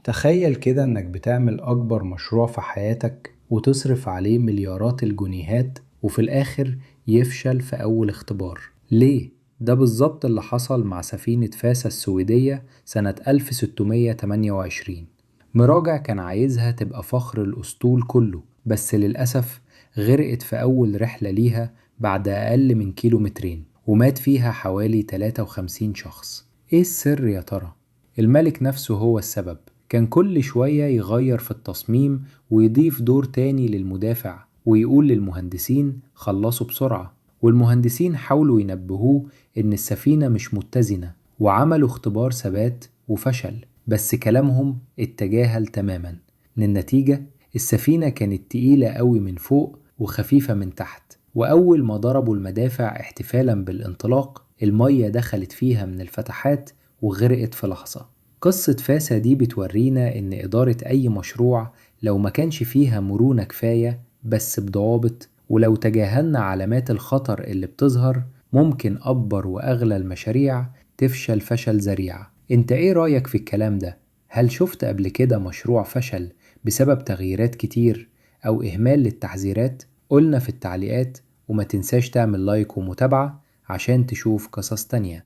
تخيل كده إنك بتعمل أكبر مشروع في حياتك وتصرف عليه مليارات الجنيهات وفي الآخر يفشل في أول اختبار. ليه؟ ده بالظبط اللي حصل مع سفينة فاسا السويدية سنة 1628. مراجع كان عايزها تبقى فخر الأسطول كله، بس للأسف غرقت في أول رحلة ليها بعد أقل من كيلومترين، ومات فيها حوالي 53 شخص. إيه السر يا ترى؟ الملك نفسه هو السبب. كان كل شوية يغير في التصميم ويضيف دور تاني للمدافع ويقول للمهندسين خلصوا بسرعة، والمهندسين حاولوا ينبهوه إن السفينة مش متزنة وعملوا اختبار ثبات وفشل، بس كلامهم اتجاهل تماما. النتيجة السفينة كانت تقيلة قوي من فوق وخفيفة من تحت، وأول ما ضربوا المدافع احتفالا بالانطلاق المية دخلت فيها من الفتحات وغرقت في لحظة. قصة فاسا دي بتورينا إن إدارة أي مشروع لو ما كانش فيها مرونة كفاية بس بضوابط، ولو تجاهلنا علامات الخطر اللي بتظهر، ممكن أكبر وأغلى المشاريع تفشل فشل ذريع. انت ايه رأيك في الكلام ده؟ هل شفت قبل كده مشروع فشل بسبب تغييرات كتير أو إهمال للتحذيرات؟ قولنا في التعليقات، وما تنساش تعمل لايك ومتابعة عشان تشوف قصص تانية.